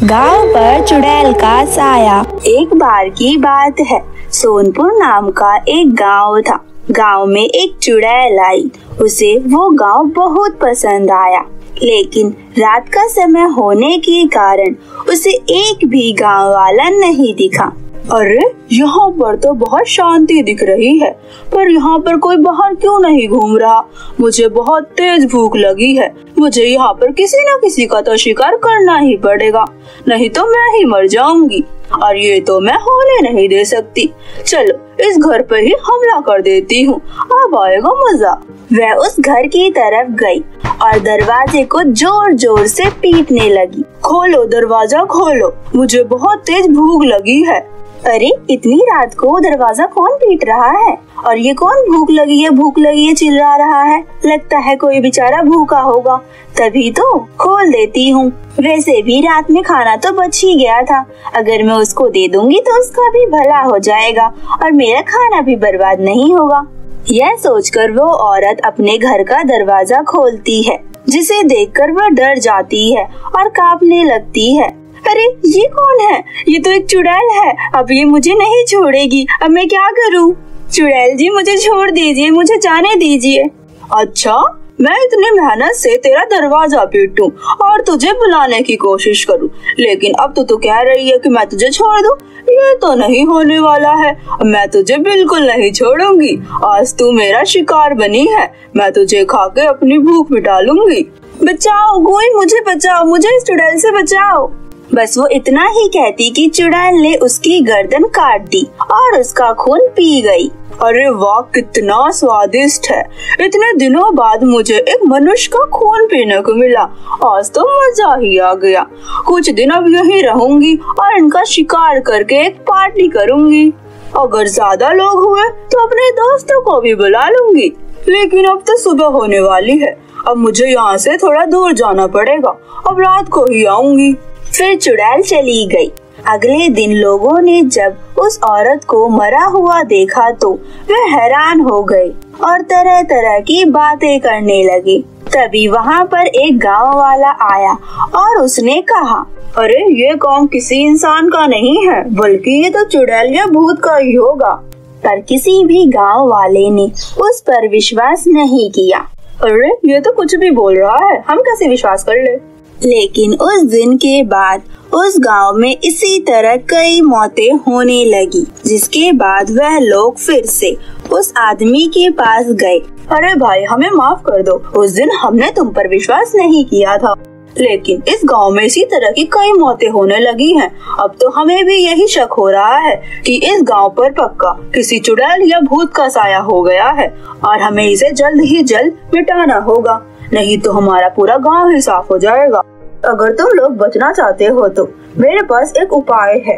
गांव पर चुड़ैल का साया। एक बार की बात है, सोनपुर नाम का एक गांव था। गांव में एक चुड़ैल आई। उसे वो गांव बहुत पसंद आया, लेकिन रात का समय होने के कारण उसे एक भी गांव वाला नहीं दिखा। अरे, यहाँ पर तो बहुत शांति दिख रही है, पर यहाँ पर कोई बाहर क्यों नहीं घूम रहा? मुझे बहुत तेज भूख लगी है। मुझे यहाँ पर किसी न किसी का तो शिकार करना ही पड़ेगा, नहीं तो मैं ही मर जाऊंगी। और ये तो मैं होने नहीं दे सकती। चलो, इस घर पर ही हमला कर देती हूँ, अब आएगा मजा। वह उस घर की तरफ गई और दरवाजे को जोर जोर से पीटने लगी। खोलो दरवाजा, खोलो, मुझे बहुत तेज भूख लगी है। अरे, इतनी रात को दरवाजा कौन पीट रहा है? और ये कौन भूख लगी है चिल्ला रहा है? लगता है कोई बेचारा भूखा होगा, तभी तो खोल देती हूँ। वैसे भी रात में खाना तो बच ही गया था, अगर मैं उसको दे दूंगी तो उसका भी भला हो जाएगा और मेरा खाना भी बर्बाद नहीं होगा। यह सोचकर वो औरत अपने घर का दरवाजा खोलती है, जिसे देखकर वह डर जाती है और कांपने लगती है। अरे, ये कौन है? ये तो एक चुड़ैल है। अब ये मुझे नहीं छोड़ेगी। अब मैं क्या करूं? चुड़ैल जी, मुझे छोड़ दीजिए, मुझे जाने दीजिए। अच्छा, मैं इतनी मेहनत से तेरा दरवाजा पीटूं और तुझे बुलाने की कोशिश करूं, लेकिन अब तो कह रही है कि मैं तुझे छोड़ दूं। ये तो नहीं होने वाला है। मैं तुझे बिल्कुल नहीं छोड़ूंगी। आज तू मेरा शिकार बनी है, मैं तुझे खा के अपनी भूख मिटा लूंगी। बचाओ, कोई मुझे बचाओ, मुझे इस चुड़ैल से बचाओ। बस वो इतना ही कहती कि चुड़ैल ने उसकी गर्दन काट दी और उसका खून पी गई। अरे वाह, कितना स्वादिष्ट है। इतने दिनों बाद मुझे एक मनुष्य का खून पीने को मिला। आज तो मजा ही आ गया। कुछ दिन अब यहीं रहूंगी और इनका शिकार करके एक पार्टी करूंगी। अगर ज्यादा लोग हुए तो अपने दोस्तों को भी बुला लूंगी। लेकिन अब तो सुबह होने वाली है, अब मुझे यहाँ से थोड़ा दूर जाना पड़ेगा। अब रात को ही आऊंगी। फिर चुड़ैल चली गई। अगले दिन लोगों ने जब उस औरत को मरा हुआ देखा तो वे हैरान हो गए और तरह तरह की बातें करने लगे। तभी वहाँ पर एक गांव वाला आया और उसने कहा, अरे, ये गांव किसी इंसान का नहीं है, बल्कि ये तो चुड़ैल या भूत का ही होगा। पर किसी भी गांव वाले ने उस पर विश्वास नहीं किया। अरे, ये तो कुछ भी बोल रहा है, हम कैसे विश्वास कर ले? लेकिन उस दिन के बाद उस गांव में इसी तरह कई मौतें होने लगी, जिसके बाद वह लोग फिर से उस आदमी के पास गए। अरे भाई, हमें माफ कर दो, उस दिन हमने तुम पर विश्वास नहीं किया था, लेकिन इस गांव में इसी तरह की कई मौतें होने लगी हैं। अब तो हमें भी यही शक हो रहा है कि इस गांव पर पक्का किसी चुड़ैल या भूत का साया हो गया है और हमें इसे जल्द ही जल्द मिटाना होगा, नहीं तो हमारा पूरा गांव ही साफ हो जाएगा। अगर तुम लोग बचना चाहते हो तो मेरे पास एक उपाय है।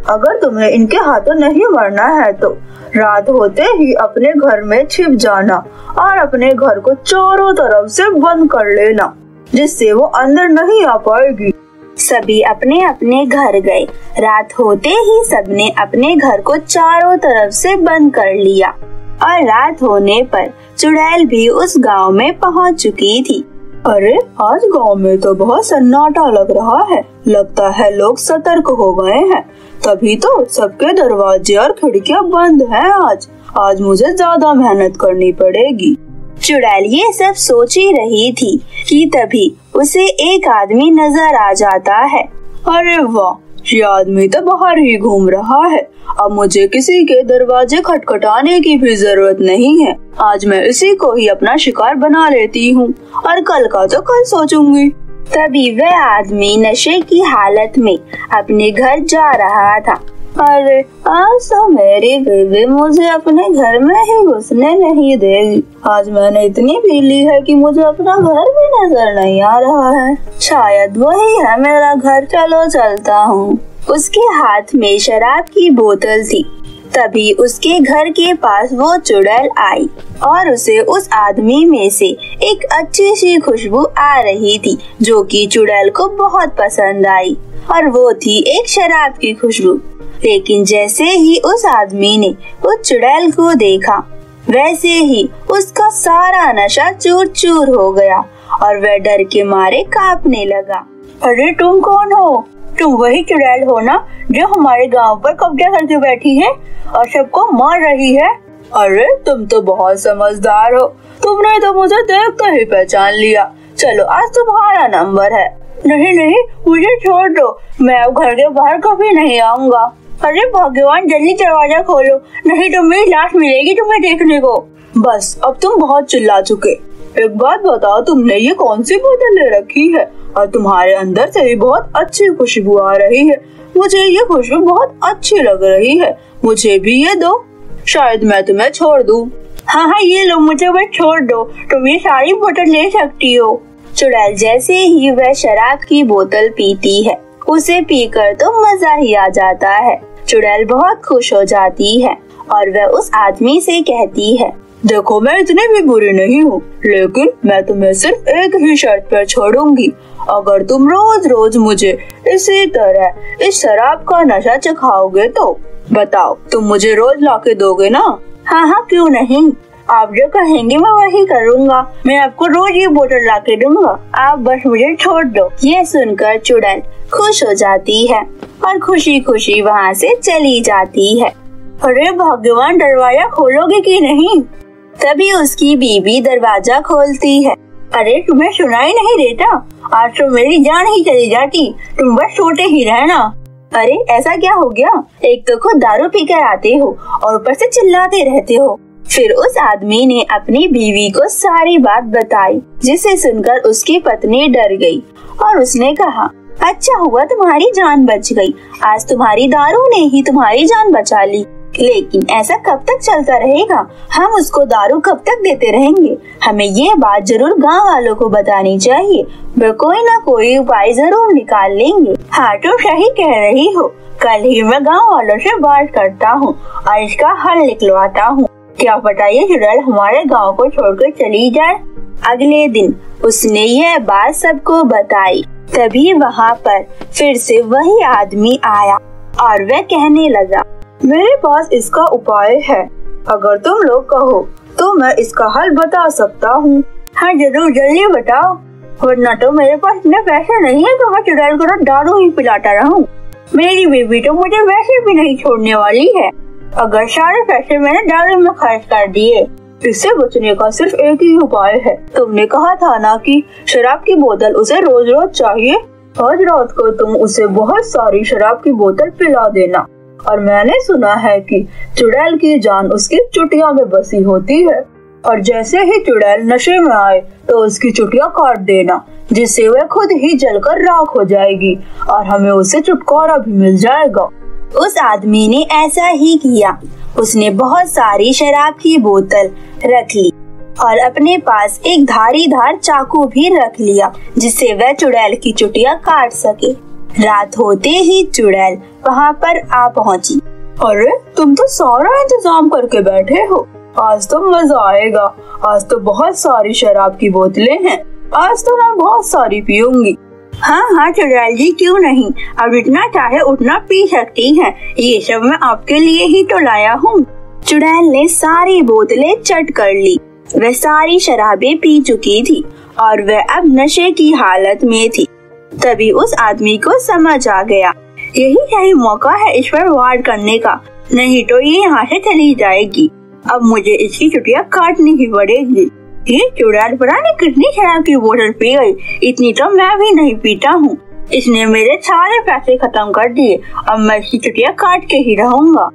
अगर तुम्हें इनके हाथों नहीं मरना है तो रात होते ही अपने घर में छिप जाना और अपने घर को चारों तरफ से बंद कर लेना, जिससे वो अंदर नहीं आ पाएगी। सभी अपने अपने घर गए। रात होते ही सबने अपने घर को चारों तरफ से बंद कर लिया और रात होने पर चुड़ैल भी उस गांव में पहुंच चुकी थी। अरे, आज गांव में तो बहुत सन्नाटा लग रहा है। लगता है लोग सतर्क हो गए हैं, तभी तो सबके दरवाजे और खिड़कियां बंद हैं। आज मुझे ज्यादा मेहनत करनी पड़ेगी। चुड़ैल ये सब सोच ही रही थी कि तभी उसे एक आदमी नजर आ जाता है। अरे वाह, ये आदमी तो बाहर ही घूम रहा है। अब मुझे किसी के दरवाजे खटखटाने की भी जरूरत नहीं है। आज मैं इसी को ही अपना शिकार बना लेती हूँ और कल का तो कल सोचूंगी। तभी वह आदमी नशे की हालत में अपने घर जा रहा था। अरे, आज तो मेरी बीवी मुझे अपने घर में ही घुसने नहीं देगी। आज मैंने इतनी पी ली है कि मुझे अपना घर भी नजर नहीं आ रहा है। शायद वही है मेरा घर, चलो चलता हूँ। उसके हाथ में शराब की बोतल थी। तभी उसके घर के पास वो चुड़ैल आई और उसे उस आदमी में से एक अच्छी सी खुशबू आ रही थी, जो कि चुड़ैल को बहुत पसंद आई, और वो थी एक शराब की खुशबू। लेकिन जैसे ही उस आदमी ने उस चुड़ैल को देखा, वैसे ही उसका सारा नशा चूर चूर हो गया और वह डर के मारे कांपने लगा। अरे तुम कौन हो? तुम वही चुड़ैल हो ना जो हमारे गांव पर कब्जा करके बैठी है और सबको मार रही है? अरे तुम तो बहुत समझदार हो, तुमने तो मुझे देखकर ही पहचान लिया। चलो आज तुम्हारा नंबर है। नहीं नहीं, मुझे छोड़ दो, मैं अब घर के बाहर कभी नहीं आऊंगा। अरे भगवान, जल्दी दरवाजा खोलो, नहीं तो मेरी लाश मिलेगी तुम्हें देखने को। बस अब तुम बहुत चिल्ला चुके। एक बात बताओ, तुमने ये कौन सी बोतल ले रखी है और तुम्हारे अंदर से भी बहुत अच्छी खुशबू आ रही है। मुझे ये खुशबू बहुत अच्छी लग रही है, मुझे भी ये दो, शायद मैं तुम्हें छोड़ दूं। हाँ, ये लो, मुझे बस छोड़ दो, तुम ये सारी बोतल ले सकती हो। चुड़ैल जैसे ही वह शराब की बोतल पीती है, उसे पीकर तो मजा ही आ जाता है। चुड़ैल बहुत खुश हो जाती है और वह उस आदमी से कहती है, देखो मैं इतनी भी बुरी नहीं हूँ, लेकिन मैं तुम्हें सिर्फ एक ही शर्त पर छोड़ूंगी। अगर तुम रोज रोज मुझे इसी तरह इस शराब का नशा चखाओगे तो बताओ, तुम मुझे रोज लाके दोगे ना? हाँ, क्यों नहीं, आप जो कहेंगे मैं वही करूँगा। मैं आपको रोज ये बोतल लाके दूंगा, आप बस मुझे छोड़ दो। ये सुनकर चुड़ैल खुश हो जाती है और खुशी खुशी वहाँ से चली जाती है। अरे भगवान, दरवाजा खोलोगे कि नहीं? तभी उसकी बीवी दरवाजा खोलती है। अरे तुम्हें सुनाई नहीं देता? आज तो मेरी जान ही चली जाती, तुम बस सोते ही रहना। अरे ऐसा क्या हो गया? एक तो खुद दारू पीकर आते हो और ऊपर से चिल्लाते रहते हो। फिर उस आदमी ने अपनी बीवी को सारी बात बताई, जिसे सुनकर उसकी पत्नी डर गई और उसने कहा, अच्छा हुआ तुम्हारी जान बच गई, आज तुम्हारी दारू ने ही तुम्हारी जान बचा ली। लेकिन ऐसा कब तक चलता रहेगा? हम उसको दारू कब तक देते रहेंगे? हमें ये बात जरूर गांव वालों को बतानी चाहिए, वे कोई ना कोई उपाय जरूर निकाल लेंगे। हाँ, तो सही कह रही हो, कल ही मैं गांव वालों से बात करता हूँ और इसका हल निकलवाता हूँ। क्या पता ये चुड़ैल हमारे गांव को छोड़कर चली जाए। अगले दिन उसने यह बात सबको बताई। तभी वहाँ पर फिर से वही आदमी आया और वह कहने लगा, मेरे पास इसका उपाय है, अगर तुम लोग कहो तो मैं इसका हल बता सकता हूँ। हाँ जरूर, जल्दी बताओ, वरना तो मेरे पास इतने पैसे नहीं है तो मैं चुड़ैल को दारू ही पिलाता रहूं। मेरी बीवी तो मुझे वैसे भी नहीं छोड़ने वाली है। अगर सारे पैसे मैंने दारू में खर्च कर दिए, इससे बचने का सिर्फ एक ही उपाय है। तुमने कहा था ना कि शराब की बोतल उसे रोज रोज चाहिए, आज रात को तुम उसे बहुत सारी शराब की बोतल पिला देना। और मैंने सुना है कि चुड़ैल की जान उसकी चुटिया में बसी होती है, और जैसे ही चुड़ैल नशे में आए तो उसकी चुटिया काट देना, जिससे वह खुद ही जलकर राख हो जाएगी और हमें उससे छुटकारा भी मिल जाएगा। उस आदमी ने ऐसा ही किया। उसने बहुत सारी शराब की बोतल रख ली और अपने पास एक धारीदार चाकू भी रख लिया, जिससे वह चुड़ैल की चुटिया काट सके। रात होते ही चुड़ैल वहाँ पर आ पहुँची। अरे तुम तो सारा इंतजाम करके बैठे हो, आज तो मजा आएगा। आज तो बहुत सारी शराब की बोतलें हैं, आज तो मैं बहुत सारी पीऊंगी। हाँ चुड़ैल जी, क्यों नहीं, अब इतना चाहे उतना पी सकती हैं। ये सब मैं आपके लिए ही तो लाया हूँ। चुड़ैल ने सारी बोतलें चट कर ली। वह सारी शराबें पी चुकी थी और वह अब नशे की हालत में थी। तभी उस आदमी को समझ आ गया, यही सही मौका है इस पर वार करने का, नहीं तो ये यहाँ से चली जाएगी। अब मुझे इसकी चुटिया काटनी ही पड़ेगी। ये चुड़ैल पता नहीं कितनी शराब की बोतल पी गई, इतनी तो मैं भी नहीं पीता हूँ। इसने मेरे सारे पैसे खत्म कर दिए, अब मैं इसकी चुटिया काट के ही रहूँगा।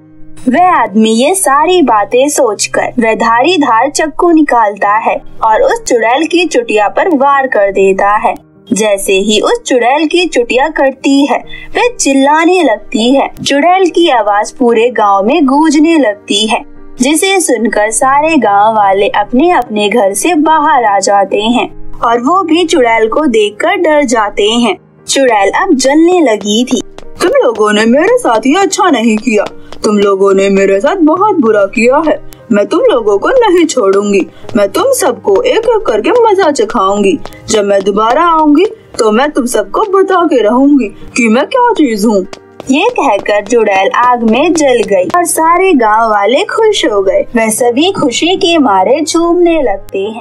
वह आदमी ये सारी बातें सोचकर वह धारीदार चाकू निकालता है और उस चुड़ैल की चुटिया पर वार कर देता है। जैसे ही उस चुड़ैल की चुटिया कटती है, वह चिल्लाने लगती है। चुड़ैल की आवाज पूरे गांव में गूंजने लगती है, जिसे सुनकर सारे गांव वाले अपने अपने घर से बाहर आ जाते हैं और वो भी चुड़ैल को देखकर डर जाते हैं। चुड़ैल अब जलने लगी थी। तुम लोगों ने मेरे साथ ये अच्छा नहीं किया, तुम लोगों ने मेरे साथ बहुत बुरा किया है। मैं तुम लोगों को नहीं छोड़ूंगी, मैं तुम सबको एक एक करके मजा चखाऊंगी। जब मैं दोबारा आऊंगी तो मैं तुम सबको बता के रहूंगी कि मैं क्या चीज हूँ। ये कहकर चुड़ैल आग में जल गई और सारे गांव वाले खुश हो गए। वह सभी खुशी के मारे झूमने लगते हैं।